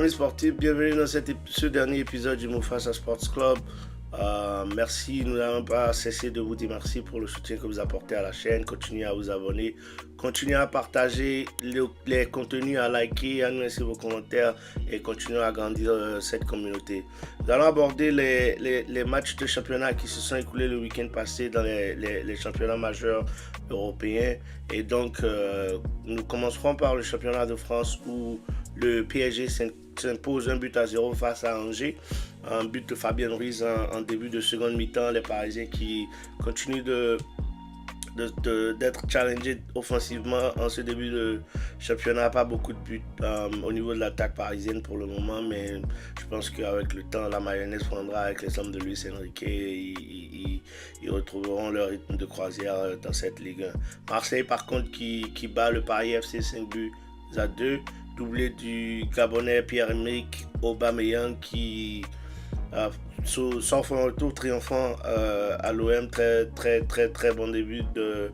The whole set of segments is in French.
Amis sportifs, bienvenue dans ce dernier épisode du Mufasa Sports Club. Merci, nous n'avons pas cessé de vous dire merci pour le soutien que vous apportez à la chaîne. Continuez à vous abonner, continuez à partager les contenus, à liker, à nous laisser vos commentaires et continuez à agrandir cette communauté. Nous allons aborder les matchs de championnat qui se sont écoulés le week-end passé dans les championnats majeurs européens. Et donc, nous commencerons par le championnat de France où le PSG s'impose 1-0 face à Angers. Un but de Fabien Ruiz en début de seconde mi-temps. Les Parisiens qui continuent d'être challengés offensivement en ce début de championnat. Pas beaucoup de buts au niveau de l'attaque parisienne pour le moment, mais je pense qu'avec le temps, la mayonnaise prendra avec les hommes de Luis Enrique. Ils retrouveront leur rythme de croisière dans cette Ligue 1. Marseille, par contre, qui bat le Paris FC 5-2. Doublé du Gabonais Pierre-Emerick Aubameyang qui sort un retour triomphant à l'OM. Très bon début de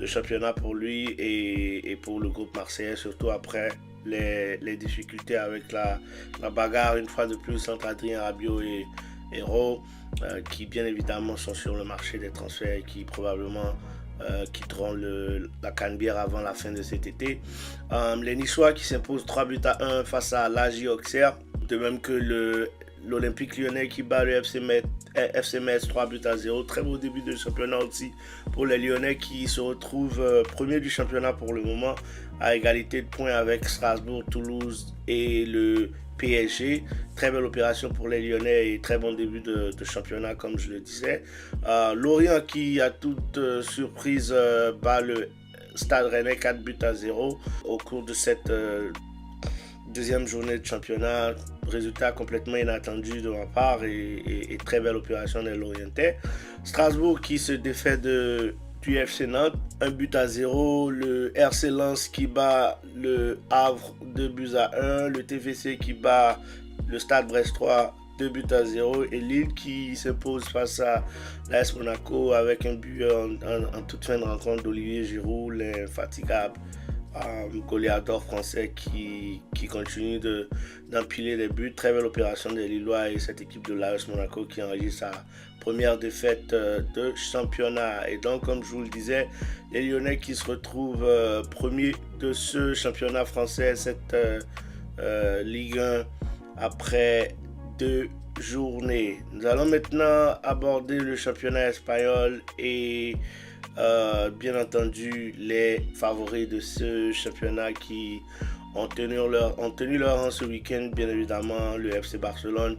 championnat pour lui et pour le groupe marseillais, surtout après les difficultés avec la bagarre une fois de plus entre Adrien Rabiot et Hérault, qui bien évidemment sont sur le marché des transferts et qui probablement quitteront la Canebière avant la fin de cet été. Les Niçois qui s'imposent 3-1 face à l'AJ Auxerre, de même que l'Olympique Lyonnais qui bat le FC Metz 3-0. Très beau début de championnat aussi pour les Lyonnais qui se retrouvent premiers du championnat pour le moment, à égalité de points avec Strasbourg, Toulouse et le PSG. Très belle opération pour les Lyonnais et très bon début de championnat comme je le disais. Lorient qui à toute surprise bat le Stade Rennais 4-0 au cours de cette deuxième journée de championnat. Résultat complètement inattendu de ma part et très belle opération des Lorientais. Strasbourg qui se défait du FC Nantes 1-0, le RC Lens qui bat le Havre 2-1, le TFC qui bat le Stade Brestois 2-0 et Lille qui s'impose face à l'AS Monaco avec un but en toute fin de rencontre d'Olivier Giroud, l'infatigable goleador français qui continue d'empiler les buts. Très belle opération des Lillois et cette équipe de l'AS Monaco qui enregistre sa première défaite de championnat. Et donc, comme je vous le disais, les Lyonnais qui se retrouvent premiers de ce championnat français, cette Ligue 1, après 2 journées. Nous allons maintenant aborder le championnat espagnol et bien entendu les favoris de ce championnat qui ont tenu leur rang ce week-end, bien évidemment le FC Barcelone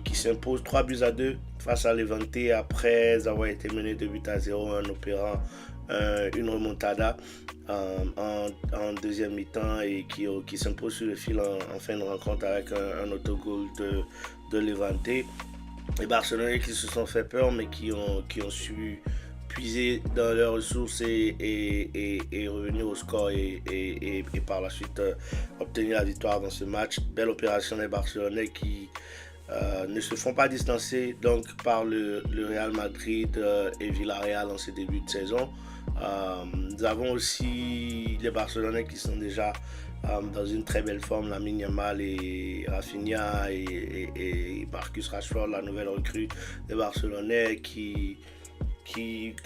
qui s'impose 3-2 face à Levante après avoir été mené 2-0 en opérant une remontada en deuxième mi-temps et qui s'impose sur le fil en fin de rencontre avec un autogol de Levante. Les Barcelonais qui se sont fait peur mais qui ont su puiser dans leurs ressources et revenir au score et par la suite obtenir la victoire dans ce match. Belle opération des Barcelonais qui ne se font pas distancer donc par le Real Madrid et Villarreal en ce début de saison. Nous avons aussi les Barcelonais qui sont déjà dans une très belle forme, Lamine Yamal et Rafinha et Marcus Rashford, la nouvelle recrue des Barcelonais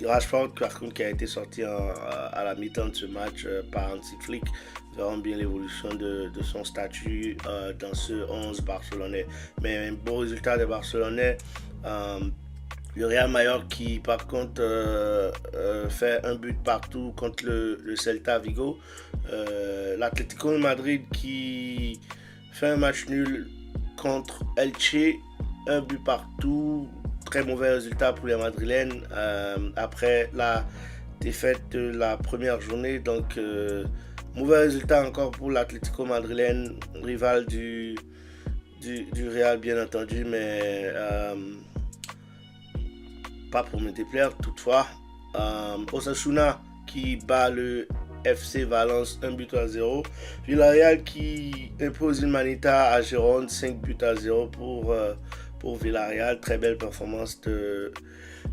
Rashford par contre qui a été sorti à la mi-temps de ce match par Hansi Flick. Nous verrons bien l'évolution de son statut dans ce 11 barcelonais. Mais un beau résultat des Barcelonais. Le Real Mallorca qui par contre fait un but partout contre le Celta Vigo. L'Atlético de Madrid qui fait un match nul contre Elche, un but partout. Très mauvais résultat pour les Madrilènes après la défaite de la première journée. Donc, mauvais résultat encore pour l'Atlético madrilène, rival du Real bien entendu, mais pas pour me déplaire toutefois. Osasuna qui bat le FC Valence 1-0. Villarreal qui impose une manita à Gérone 5-0 pour Villarreal. Très belle performance de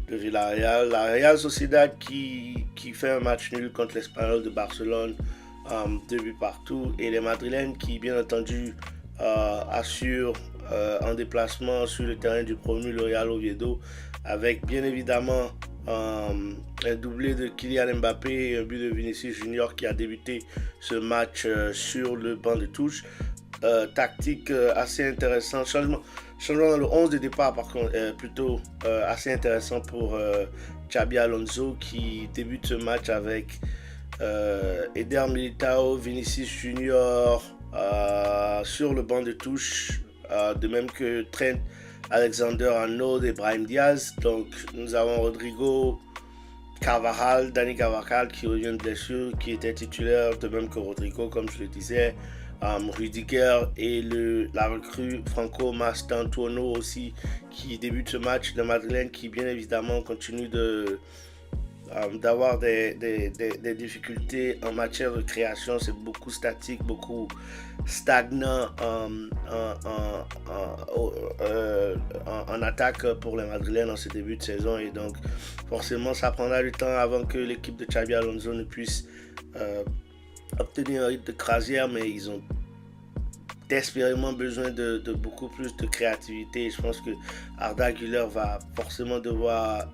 Villarreal. La Real Sociedad qui fait un match nul contre l'Espagnol de Barcelone, 2 buts partout. Et les Madrilènes qui bien entendu assure en déplacement sur le terrain du promu le Real Oviedo, avec bien évidemment un doublé de Kylian Mbappé et un but de Vinicius Junior qui a débuté ce match sur le banc de touche. Tactique assez intéressant, changement dans le 11 de départ par contre, plutôt assez intéressant pour Xabi Alonso qui débute ce match avec Eder Militao, Vinicius Junior sur le banc de touche, de même que Trent Alexander-Arnold et Brahim Diaz. Donc nous avons Rodrigo Carvajal, Dani Carvajal qui revient de blessure, qui était titulaire, de même que Rodrigo, comme je le disais. Rudiger et la recrue Franco Mastantuono aussi qui débute ce match de Madeleine, qui bien évidemment continue d'avoir des difficultés en matière de création. C'est beaucoup statique, beaucoup stagnant en attaque pour les Madrilènes en ce début de saison, et donc forcément ça prendra du temps avant que l'équipe de Xabi Alonso ne puisse obtenir un rythme de croisière, mais ils ont désespérément besoin de beaucoup plus de créativité. Je pense que Arda Güler va forcément devoir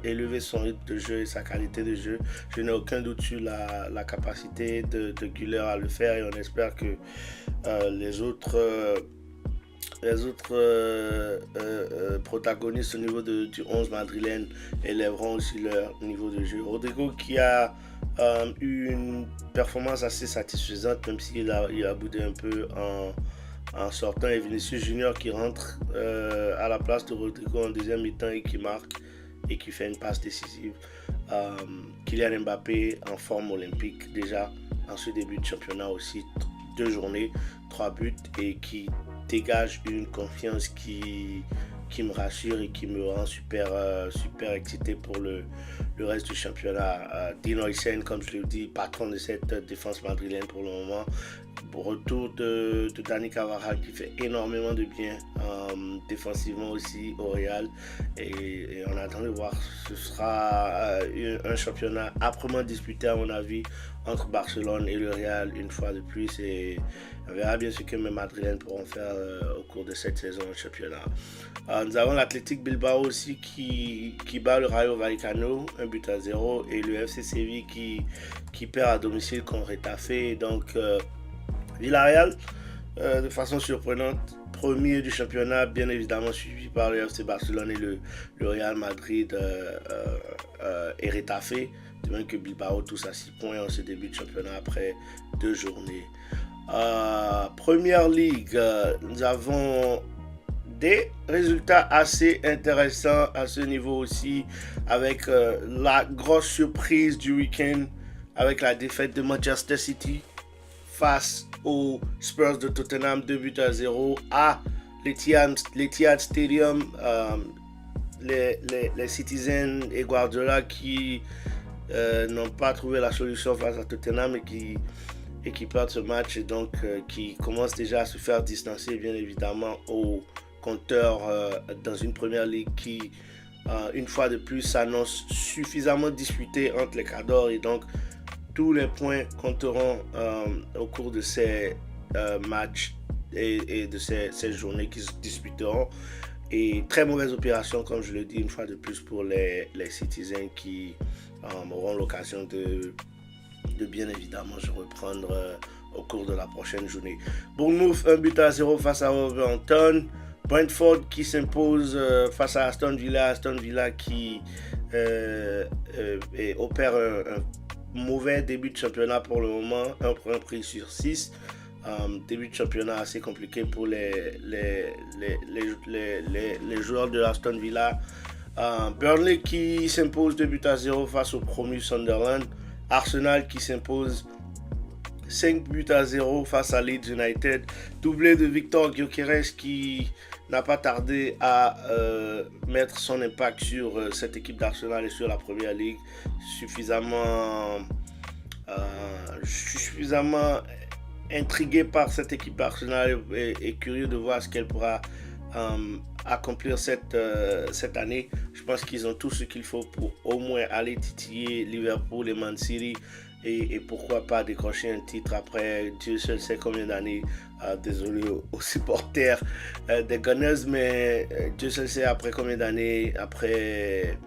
élever son rythme de jeu et sa qualité de jeu. Je n'ai aucun doute sur la capacité de Güler à le faire, et on espère que les autres protagonistes au niveau du 11 madrilène élèveront aussi leur niveau de jeu. Rodrigo qui a eu une performance assez satisfaisante, même s'il a boudé un peu en sortant, et Vinicius Junior qui rentre à la place de Rodrigo en deuxième mi-temps et qui marque et qui fait une passe décisive. Kylian Mbappé en forme olympique déjà en ce début de championnat aussi, 2 journées, 3 buts, et qui dégage une confiance qui me rassure et qui me rend super excité pour le reste du championnat. Dean Huijsen, comme je l'ai dit, patron de cette défense madrilène pour le moment. Retour de Dani Carvajal qui fait énormément de bien défensivement aussi au Real, et on attend de voir. Ce sera un championnat âprement disputé à mon avis entre Barcelone et le Real une fois de plus, et on verra bien ce que mes Madrilènes pourront faire au cours de cette saison au championnat. Nous avons l'Athletic Bilbao aussi qui bat le Rayo Vallecano 1-0, et le FC Séville qui perd à domicile contre Retafe. Donc Villarreal, de façon surprenante, premier du championnat, bien évidemment suivi par le FC Barcelone et le Real Madrid et Retafe, de même que Bilbao, tous à 6 points en ce début de championnat après 2 journées. Première Ligue, nous avons des résultats assez intéressants à ce niveau aussi, avec la grosse surprise du week-end avec la défaite de Manchester City face aux Spurs de Tottenham, 2-0 à l'Etihad Stadium. Les Citizens et Guardiola qui n'ont pas trouvé la solution face à Tottenham et qui perdent ce match, et donc qui commencent déjà à se faire distancer bien évidemment au compteur dans une première ligue qui une fois de plus s'annonce suffisamment disputée entre les cadors, et donc tous les points compteront au cours de ces matchs et de ces journées qui se disputeront. Et très mauvaise opération, comme je le dis une fois de plus, pour les Citizens qui auront l'occasion de bien évidemment se reprendre au cours de la prochaine journée. Bournemouth 1-0 face à Wolverhampton. Brentford qui s'impose face à Aston Villa qui opère un mauvais début de championnat pour le moment, un point pris sur 6. Début de championnat assez compliqué pour les joueurs de Aston Villa. Burnley qui s'impose 2-0 face au promu Sunderland. Arsenal qui s'impose 5-0 face à Leeds United. Doublé de Victor Gyökeres qui n'a pas tardé à mettre son impact sur cette équipe d'Arsenal et sur la Première Ligue. Suffisamment intrigué par cette équipe d'Arsenal et curieux de voir ce qu'elle pourra accomplir cette année. Je pense qu'ils ont tout ce qu'il faut pour au moins aller titiller Liverpool et Man City et pourquoi pas décrocher un titre après Dieu seul sait combien d'années. Désolé aux supporters des Gunners, mais Dieu seul sait après combien d'années, après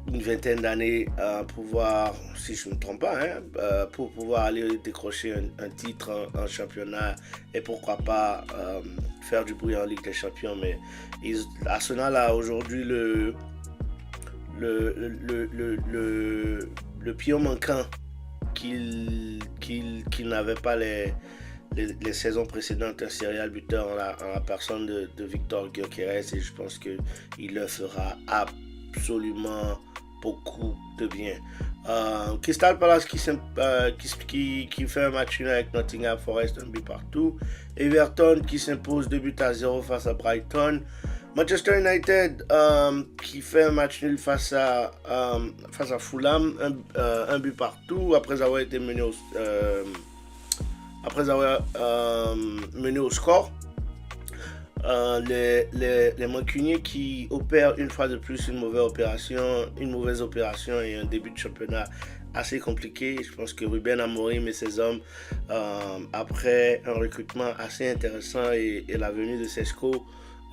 une vingtaine d'années, pouvoir, si je ne me trompe pas, pour pouvoir aller décrocher un titre en championnat et pourquoi pas faire du bruit en Ligue des Champions. Mais Arsenal a aujourd'hui le pion manquant qu'il n'avait pas les saisons précédentes, un serial buteur en la personne de Victor Gyökeres, et je pense qu'il leur fera absolument beaucoup de bien. Crystal Palace qui fait un match nul avec Nottingham Forest, un but partout. Everton qui s'impose 2-0 face à Brighton. Manchester United qui fait un match nul face à Fulham, un but partout après avoir été mené au score. Les Mancuniers qui opèrent une fois de plus une mauvaise opération et un début de championnat assez compliqué. Je pense que Ruben Amorim et ses hommes, après un recrutement assez intéressant et la venue de Sesco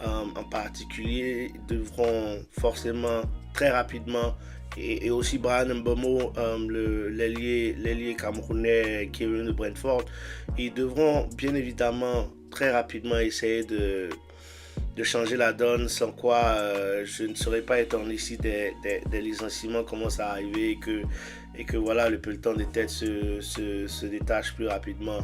en particulier, devront forcément très rapidement, et aussi Brian Mbeumo, l'ailier camerounais qui est venu de Brentford, ils devront bien évidemment très rapidement essayer de changer la donne, sans quoi je ne serais pas étonné si des licenciements commencent à arriver et que voilà, le peloton des têtes se détache plus rapidement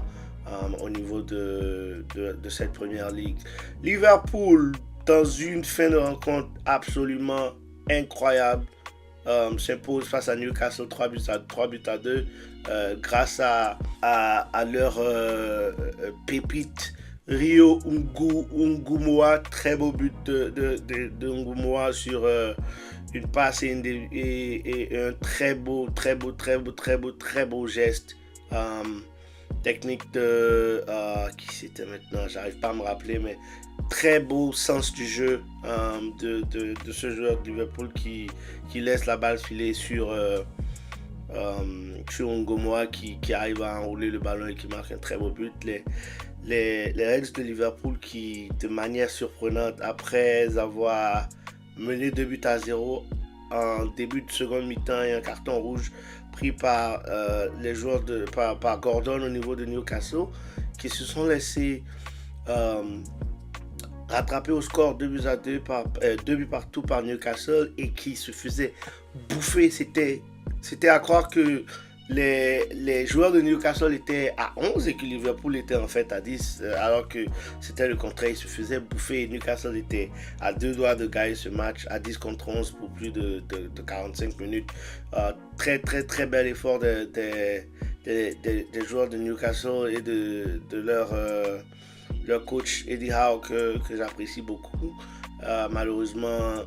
au niveau de cette première ligue. Liverpool, dans une fin de rencontre absolument incroyable, s'impose face à Newcastle 3 buts à 2 grâce à leur pépite Rio Ngumoa. Très beau but de Ngumoa sur une passe et un très beau geste technique de qui c'était maintenant, j'arrive pas à me rappeler, mais très beau sens du jeu de ce joueur de Liverpool qui laisse la balle filer sur Ngumoa qui arrive à enrouler le ballon et qui marque un très beau but. Les Reds de Liverpool qui, de manière surprenante, après avoir mené 2-0 en début de seconde mi-temps et un carton rouge pris par les joueurs par Gordon au niveau de Newcastle, qui se sont laissés rattraper au score 2 buts partout par Newcastle et qui se faisaient bouffer. C'était à croire que les joueurs de Newcastle étaient à 11 et que Liverpool était en fait à 10, alors que c'était le contraire. Ils se faisaient bouffer et Newcastle était à 2 doigts de gagner ce match à 10 contre 11 pour plus de 45 minutes. Très bel effort des joueurs de Newcastle et de leur coach Eddie Howe que j'apprécie beaucoup. Malheureusement,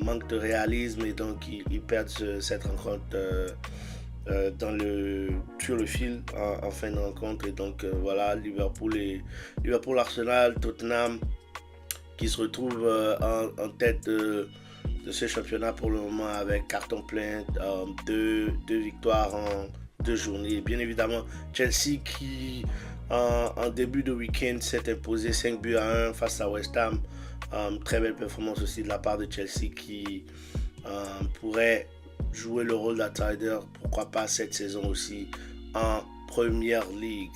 manque de réalisme et donc ils perdent cette rencontre sur le fil en fin de rencontre. Et donc voilà, Liverpool, Arsenal, Tottenham qui se retrouvent en tête de ce championnat pour le moment avec carton plein, deux victoires en 2 journées. Et bien évidemment, Chelsea qui en début de week-end s'est imposé 5 buts à 1 face à West Ham. Très belle performance aussi de la part de Chelsea qui pourrait jouer le rôle d'outsider, pourquoi pas cette saison aussi en Première Ligue.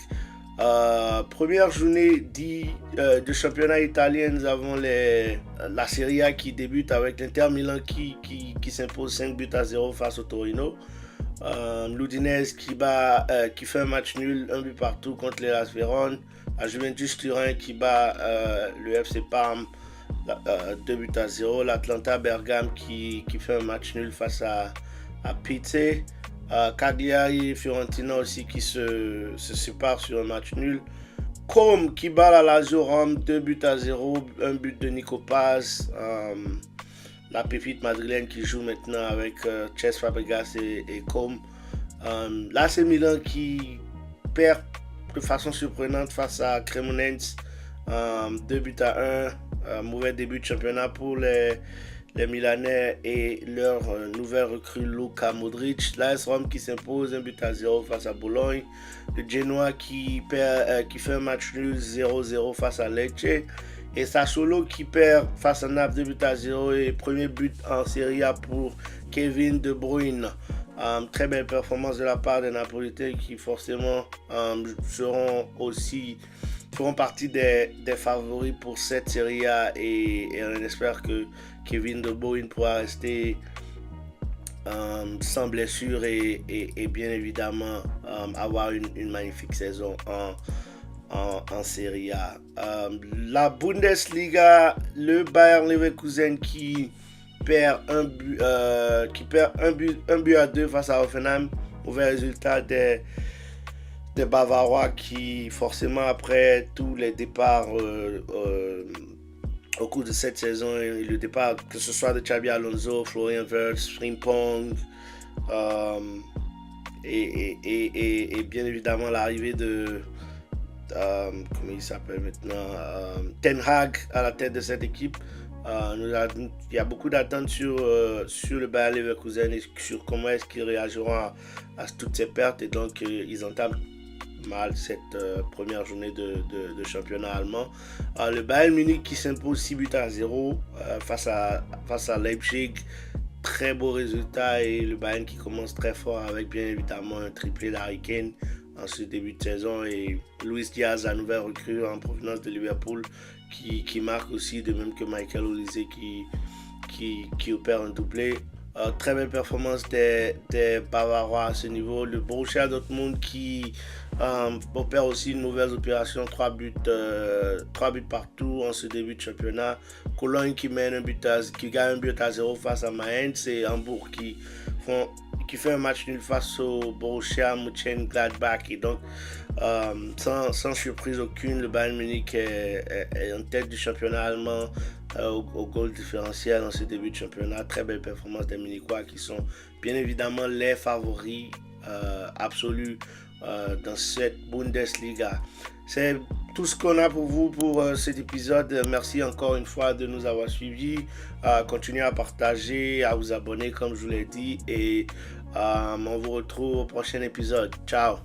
Première journée de championnat italien, nous avons la Serie A qui débute avec l'Inter Milan qui s'impose 5 buts à 0 face au Torino. L'Udinese qui fait un match nul, un but partout contre l'Hellas Vérone. La Juventus Turin qui bat le FC Parme 2 buts à 0. L'Atlanta Bergame qui fait un match nul face à Pizze. Cagliari et Fiorentina aussi qui se séparent sur un match nul. Comme qui bat la Lazio Rome 2 buts à 0, un but de Nico Paz. La pépite madrilène qui joue maintenant avec Cesc Fabregas et Com. L'AC Milan qui perd de façon surprenante face à Cremonense 2 buts à 1. Mauvais début de championnat pour les les Milanais et leur nouvelle recrue Luka Modric. L'AS Rome qui s'impose 1-0 face à Bologne. Le Genoa qui fait un match nul 0-0 face à Lecce. Et Sassuolo qui perd face à Naples 2-0 et premier but en Serie A pour Kevin De Bruyne. Très belle performance de la part des Napolitains qui forcément feront partie des favoris pour cette Serie A et on espère que Kevin De Bruyne pourra rester sans blessure et bien évidemment avoir une magnifique saison en Serie A. La Bundesliga, le Bayer Leverkusen qui perd un but à 2 face à Hoffenheim. Mauvais résultat des Bavarois qui forcément après tous les départs au cours de cette saison, le départ que ce soit de Xabi Alonso, Florian Wirtz, Frimpong et bien évidemment l'arrivée de comment il s'appelle maintenant, Ten Hag à la tête de cette équipe. Il y a beaucoup d'attentes sur le Bayer Leverkusen et sur comment est-ce qu'ils réagiront à toutes ces pertes et donc ils entament mal cette première journée de championnat allemand. Le Bayern Munich qui s'impose 6-0 face à Leipzig. Très beau résultat et le Bayern qui commence très fort avec bien évidemment un triplé d'Harry Kane en ce début de saison et Luis Diaz, la nouvelle recrue en provenance de Liverpool qui marque aussi, de même que Michael Olise qui opère un doublé. Très belle performance des Bavarois à ce niveau. Le Borussia Dortmund qui opère aussi une nouvelle opération, 3 buts partout en ce début de championnat. Cologne qui gagne un but à 0 face à Mainz et Hambourg qui fait un match nul face au Borussia Mönchengladbach. Et donc, sans surprise aucune, le Bayern Munich est en tête du championnat allemand au goal différentiel en ce début de championnat. Très belle performance des Munichois qui sont bien évidemment les favoris absolus dans cette Bundesliga. C'est tout ce qu'on a pour vous pour cet épisode. Merci encore une fois de nous avoir suivis. Continuez à partager, à vous abonner comme je vous l'ai dit et on vous retrouve au prochain épisode. Ciao!